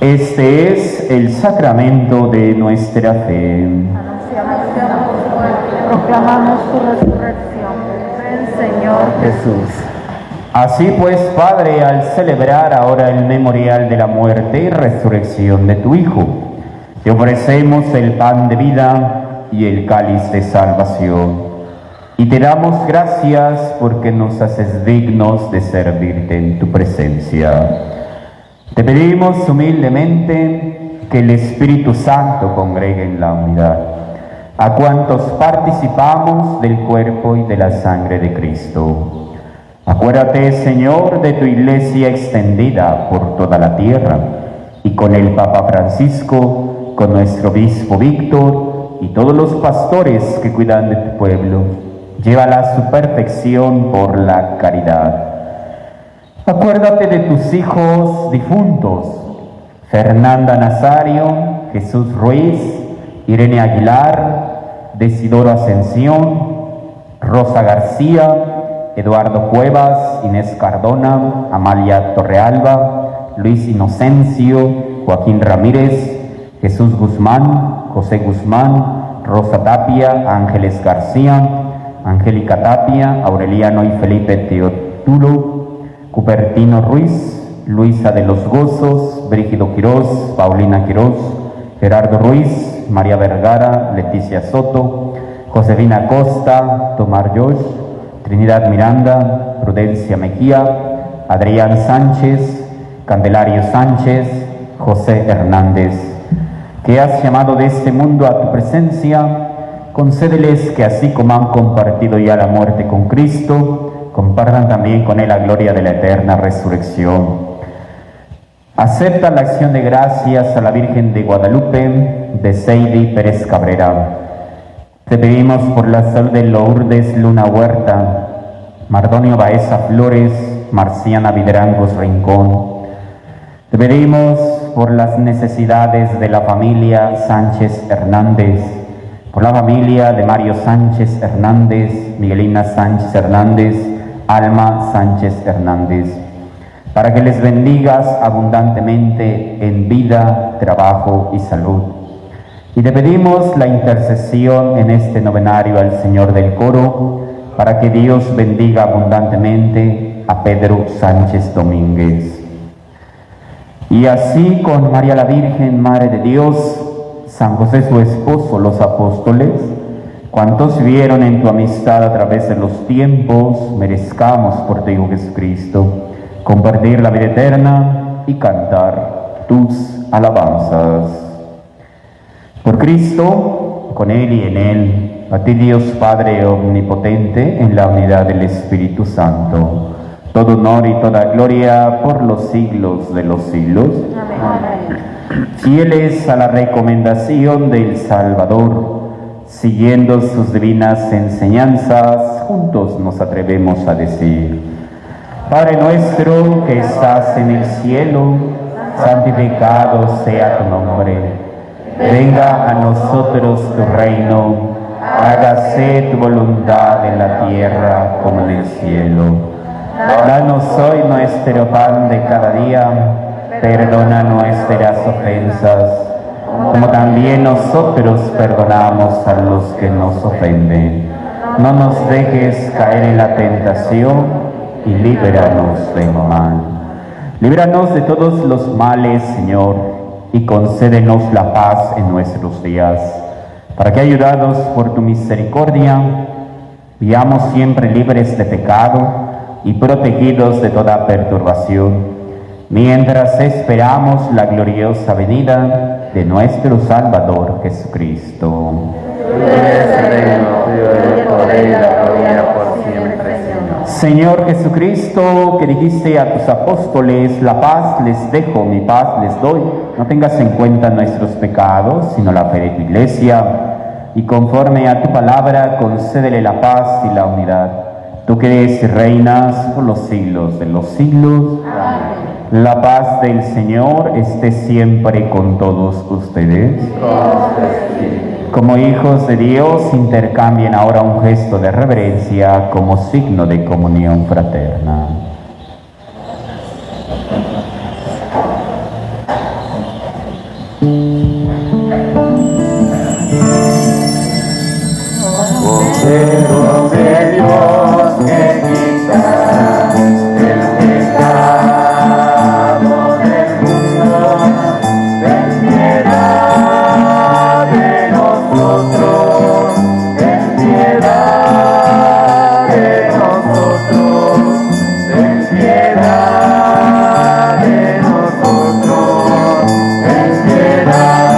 Este es el sacramento de nuestra fe. Anunciamos tu muerte, proclamamos tu resurrección. Ven, Señor Jesús. Así pues, Padre, al celebrar ahora el memorial de la muerte y resurrección de tu Hijo, te ofrecemos el pan de vida y el cáliz de salvación. Y te damos gracias porque nos haces dignos de servirte en tu presencia. Te pedimos humildemente que el Espíritu Santo congregue en la unidad a cuantos participamos del cuerpo y de la sangre de Cristo. Acuérdate, Señor, de tu Iglesia extendida por toda la tierra, y con el Papa Francisco, con nuestro Obispo Víctor y todos los pastores que cuidan de tu pueblo. Llévala a su perfección por la caridad. Acuérdate de tus hijos difuntos, Fernanda Nazario, Jesús Ruiz, Irene Aguilar, Desidoro Ascensión, Rosa García, Eduardo Cuevas, Inés Cardona, Amalia Torrealba, Luis Inocencio, Joaquín Ramírez, Jesús Guzmán, José Guzmán, Rosa Tapia, Ángeles García, Angélica Tapia, Aureliano y Felipe Teotulo, Cupertino Ruiz, Luisa de los Gozos, Brígido Quirós, Paulina Quirós, Gerardo Ruiz, María Vergara, Leticia Soto, Josefina Costa, Tomar Josh, Trinidad Miranda, Prudencia Mejía, Adrián Sánchez, Candelario Sánchez, José Hernández, que has llamado de este mundo a tu presencia, Concédeles que así como han compartido ya la muerte con Cristo, compartan también con Él la gloria de la eterna resurrección. Acepta la acción de gracias a la Virgen de Guadalupe, de Seidi Pérez Cabrera. Te pedimos por la salud de Lourdes Luna Huerta, Mardonio Baeza Flores, Marciana Vidrangos Rincón. Te pedimos por las necesidades de la familia Sánchez Hernández, por la familia de Mario Sánchez Hernández, Miguelina Sánchez Hernández, Alma Sánchez Hernández, para que les bendigas abundantemente en vida, trabajo y salud. Y te pedimos la intercesión en este novenario al Señor del Coro, para que Dios bendiga abundantemente a Pedro Sánchez Domínguez. Y así con María la Virgen, Madre de Dios, San José su esposo, los apóstoles, cuantos vieron en tu amistad a través de los tiempos, merezcamos por tu Hijo Jesucristo compartir la vida eterna y cantar tus alabanzas. Por Cristo, con Él y en Él, a ti Dios Padre omnipotente, en la unidad del Espíritu Santo, todo honor y toda gloria por los siglos de los siglos. Amén. Fieles a la recomendación del Salvador, siguiendo sus divinas enseñanzas, juntos nos atrevemos a decir: Padre nuestro que estás en el cielo, santificado sea tu nombre. Venga a nosotros tu reino, hágase tu voluntad en la tierra como en el cielo. Danos hoy nuestro pan de cada día, perdona nuestras ofensas, como también nosotros perdonamos a los que nos ofenden. No nos dejes caer en la tentación y líbranos del mal. Líbranos de todos los males, Señor, y concédenos la paz en nuestros días, para que, ayudados por tu misericordia, vivamos siempre libres de pecado y protegidos de toda perturbación, mientras esperamos la gloriosa venida de nuestro Salvador Jesucristo. Señor Jesucristo, que dijiste a tus apóstoles: la paz les dejo, mi paz les doy, no tengas en cuenta nuestros pecados, sino la fe de tu Iglesia, y conforme a tu palabra, concédele la paz y la unidad. Tú que eres y reinas por los siglos de los siglos. Amén. La paz del Señor esté siempre con todos ustedes. Como hijos de Dios, intercambien ahora un gesto de reverencia como signo de comunión fraterna. Cordero de Dios que quita el pecado del mundo, ten piedad de nosotros, ten piedad de nosotros, ten piedad de nosotros, ten piedad.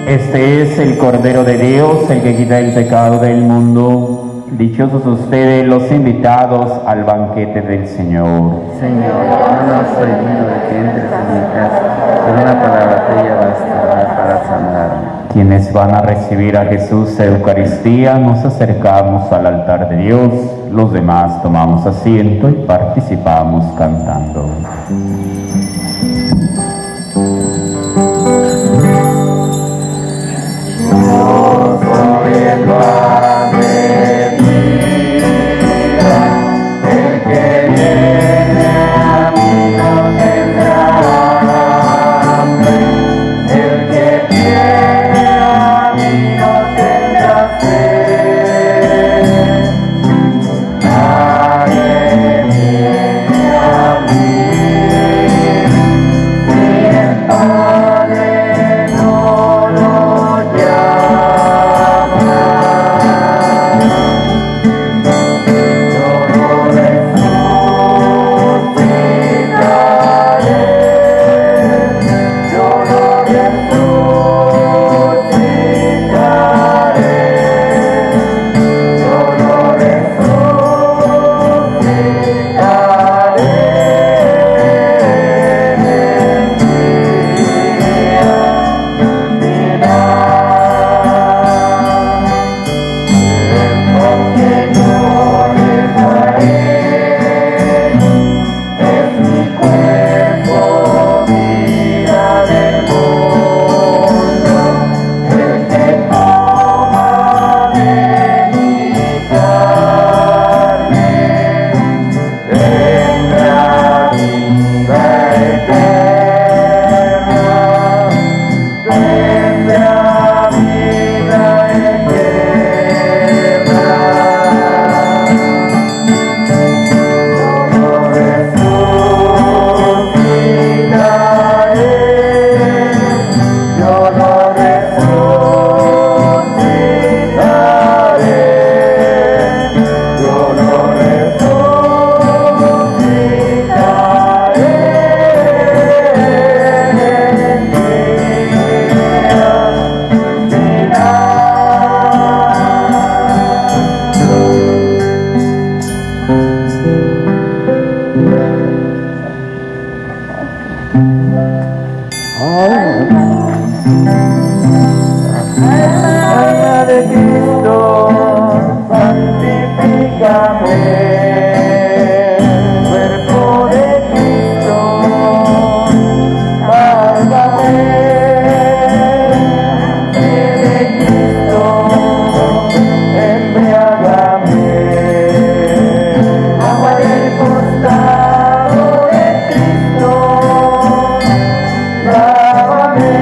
Este es el Cordero de Dios, el que quita el pecado del mundo. Dichosos ustedes los invitados al banquete del Señor. Señor, no soy digno de que entres en mi casa, pero una palabra tuya bastará para sanarme. Quienes van a recibir a Jesús Eucaristía, nos acercamos al altar de Dios. Los demás tomamos asiento y participamos cantando. Yo soy el pan de vida, el que viene a mí no tendrá hambre, el que viene a mí no tendrá sed. Nadie viene a mí si el Padre no lo llama. Yo lo resucitaré, yo lo resucitaré, yo lo Alma de Cristo, santifícame. Cuerpo de Cristo, sálvame. Sed de Cristo, embriágame. Agua del costado de Cristo, lávame.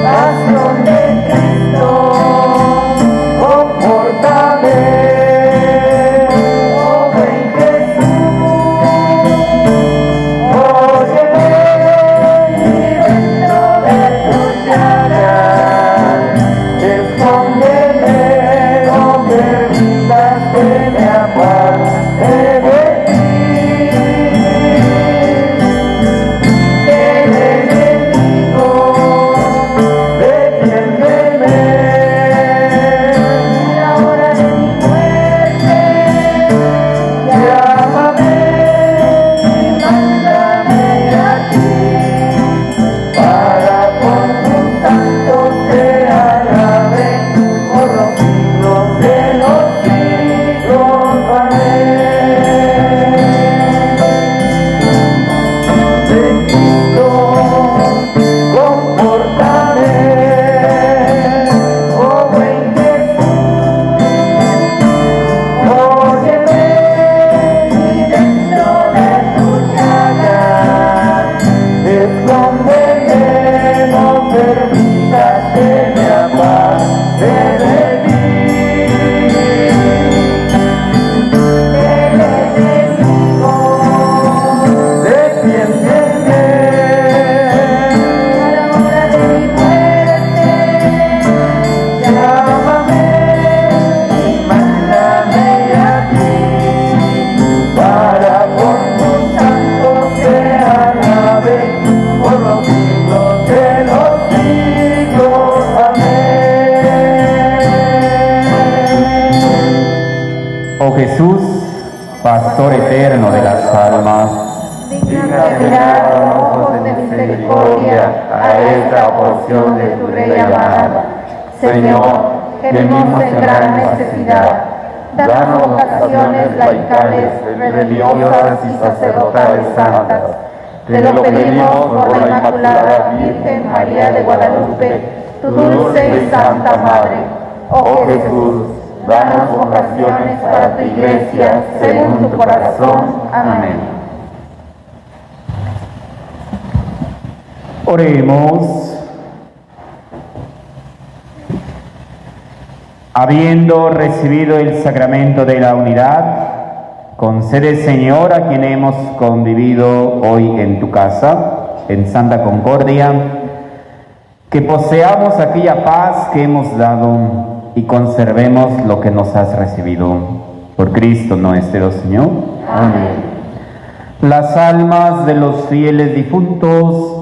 Pasión de Cristo, confórtame. Oh buen Jesús, óyeme, y dentro de tus llagas escóndeme, no permitas que me aparte de ti. El enemigo, defiéndeme. En la hora de mi muerte, llámame y mándame a ti, para con tus santos te alabe por los siglos de los siglos. Amén. De Cristo, confórtame, oh buen Jesús, óyeme, y dentro de tus llagas escóndeme, no permitas que me aparte de ti. El enemigo, defiéndeme. A la hora de mi muerte, llámame y mándame a ti, para con tus santos te alabe por los siglos de los siglos. Amén. Oh Jesús, pastor eterno de las almas, digna de mirar con ojos de misericordia a esta porción de tu Rey amado. Señor, gemimos en gran necesidad. Danos vocaciones laicales, religiosas y sacerdotales santas. Te lo pedimos por la Inmaculada Virgen María de Guadalupe, tu dulce y santa Madre. Oh Jesús, danos vocaciones para tu Iglesia, según tu corazón. Amén. Oremos. Habiendo recibido el sacramento de la unidad, concede, Señor, a quien hemos convivido hoy en tu casa, en Santa Concordia, que poseamos aquella paz que hemos dado y conservemos lo que nos has recibido. Por Cristo nuestro Señor. Amén. Las almas de los fieles difuntos,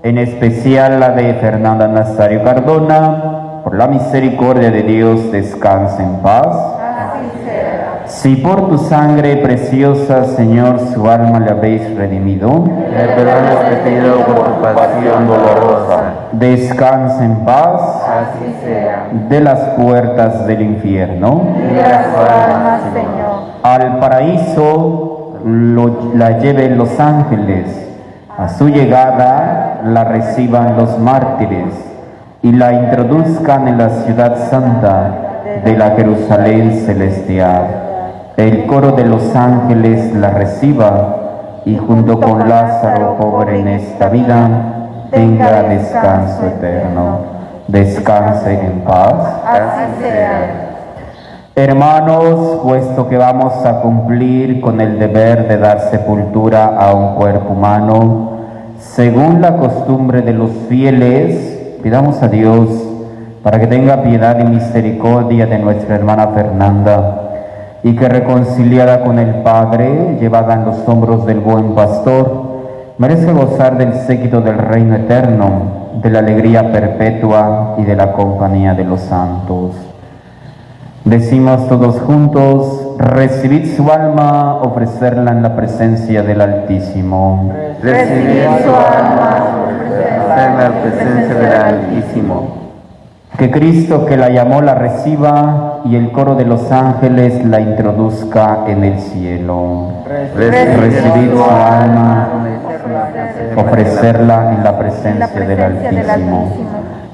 en especial la de Fernanda Nazario Cardona, por la misericordia de Dios, descanse en paz. Así sea. Si por tu sangre preciosa, Señor, su alma le habéis redimido, el perdón es pedido por tu pasión dolorosa. descanse en paz Así sea. de las puertas del infierno. Mira su alma, Señor. Al paraíso la lleven los ángeles, a su llegada la reciban los mártires y la introduzcan en la ciudad santa de la Jerusalén celestial. El coro de los ángeles la reciba y junto con Lázaro, pobre en esta vida, tenga descanso eterno. Descanse en paz. Así sea. Hermanos, puesto que vamos a cumplir con el deber de dar sepultura a un cuerpo humano, según la costumbre de los fieles, pidamos a Dios para que tenga piedad y misericordia de nuestra hermana Fernanda y que, reconciliada con el Padre, llevada en los hombros del buen pastor, merezca gozar del séquito del reino eterno, de la alegría perpetua y de la compañía de los santos. Decimos todos juntos: recibid su alma, ofrecerla en la presencia del Altísimo. Recibid su alma, En la presencia del Altísimo. Que Cristo, que la llamó, la reciba y el coro de los ángeles la introduzca en el cielo. Recibid su alma, ofrecerla en la presencia del Altísimo.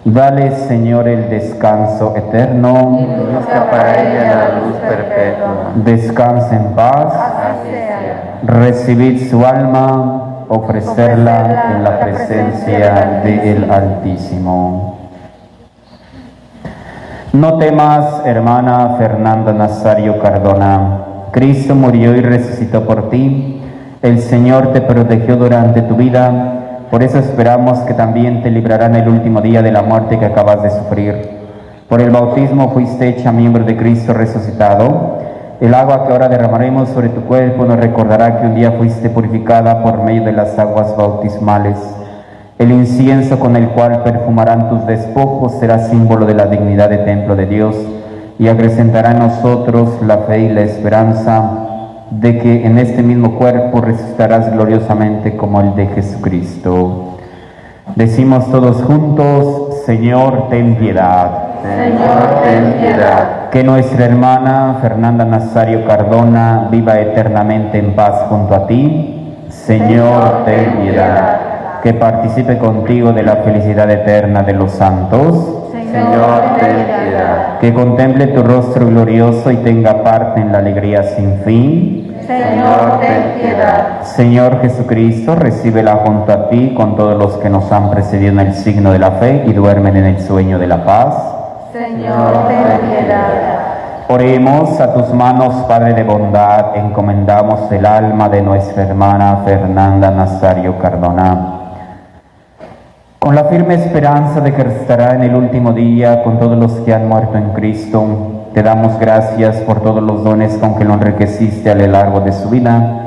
Dale, Señor, el descanso eterno. Busca para ella la luz perpetua. Descanse en paz. así sea. Recibid su alma, ofrecerla en la presencia del Altísimo. No temas, hermana Fernanda Nazario Cardona. Cristo murió y resucitó por ti. El Señor te protegió durante tu vida. Por eso esperamos que también te librará en el último día de la muerte que acabas de sufrir. Por el bautismo fuiste hecha miembro de Cristo resucitado. El agua que ahora derramaremos sobre tu cuerpo nos recordará que un día fuiste purificada por medio de las aguas bautismales. El incienso con el cual perfumarán tus despojos será símbolo de la dignidad de templo de Dios y acrecentará en nosotros la fe y la esperanza de que en este mismo cuerpo resucitarás gloriosamente como el de Jesucristo. Decimos todos juntos: Señor, ten piedad. Señor, ten piedad. Que nuestra hermana Fernanda Nazario Cardona viva eternamente en paz junto a ti. Señor, ten piedad. Que participe contigo de la felicidad eterna de los santos. Señor, ten piedad. Que contemple tu rostro glorioso y tenga parte en la alegría sin fin. Señor, ten piedad. Señor Jesucristo, recíbela junto a ti con todos los que nos han precedido en el signo de la fe y duermen en el sueño de la paz. Señor, ten piedad. Oremos. A tus manos, Padre de bondad, encomendamos el alma de nuestra hermana Fernanda Nazario Cardona, con la firme esperanza de que estará en el último día con todos los que han muerto en Cristo. Te damos gracias por todos los dones con que lo enriqueciste a lo largo de su vida.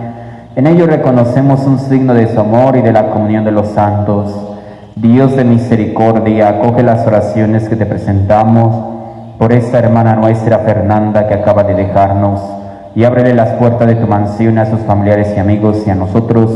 En ello reconocemos un signo de su amor y de la comunión de los santos. Dios de misericordia, acoge las oraciones que te presentamos por esta hermana nuestra Fernanda que acaba de dejarnos, y ábrele las puertas de tu mansión a sus familiares y amigos y a nosotros,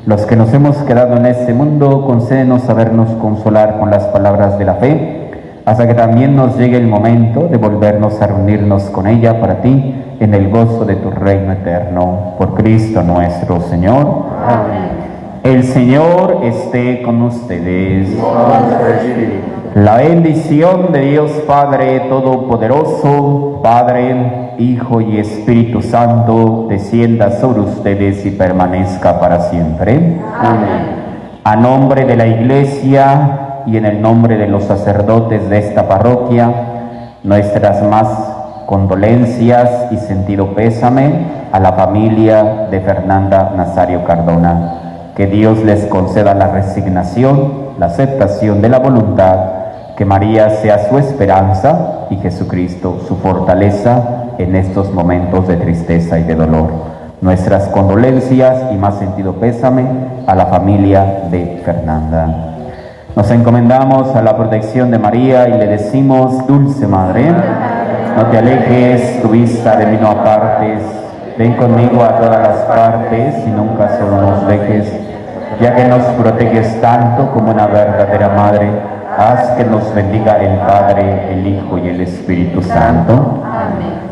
Los que nos hemos quedado en este mundo, concédenos sabernos consolar con las palabras de la fe, hasta que también nos llegue el momento de volvernos a reunirnos con ella para ti, en el gozo de tu reino eterno. Por Cristo nuestro Señor. Amén. El Señor esté con ustedes. Con tu espíritu. La bendición de Dios Padre Todopoderoso, Padre, Hijo y Espíritu Santo, descienda sobre ustedes y permanezca para siempre. Amén. A nombre de la Iglesia y en el nombre de los sacerdotes de esta parroquia, nuestras más condolencias y sentido pésame a la familia de Fernanda Nazario Cardona. Que Dios les conceda la resignación, la aceptación de la voluntad, que María sea su esperanza y Jesucristo su fortaleza en estos momentos de tristeza y de dolor. Nuestras condolencias y más sentido pésame a la familia de Fernanda. Nos encomendamos a la protección de María y le decimos: Dulce Madre, no te alejes tu vista de mí, no apartes. Ven conmigo a todas las partes y nunca solo nos dejes. Ya que nos proteges tanto como una verdadera madre, haz que nos bendiga el Padre, el Hijo y el Espíritu Santo. Amén.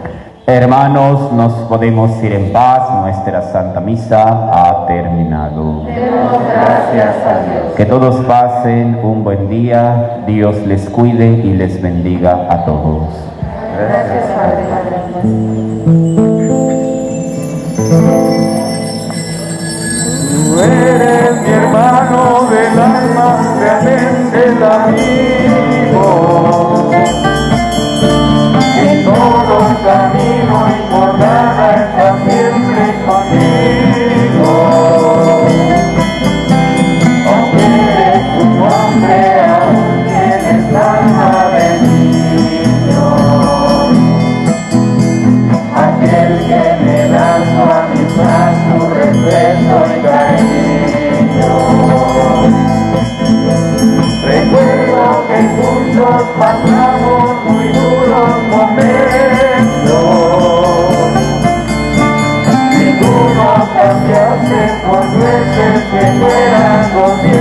Hermanos, nos podemos ir en paz. Nuestra Santa Misa ha terminado. Demos gracias a Dios. Que todos pasen un buen día. Dios les cuide y les bendiga a todos. Gracias, Padre. Tú eres mi hermano del alma, realmente el amigo. En todo camino y por nada está siempre conmigo. Aunque eres un hombre, aún tienes alma de niño. Aquel que me da su amistad, su respeto y cariño. Recuerdo que juntos pasamos muy duros momentos. Ninguno cambiase por veces que fueran 200.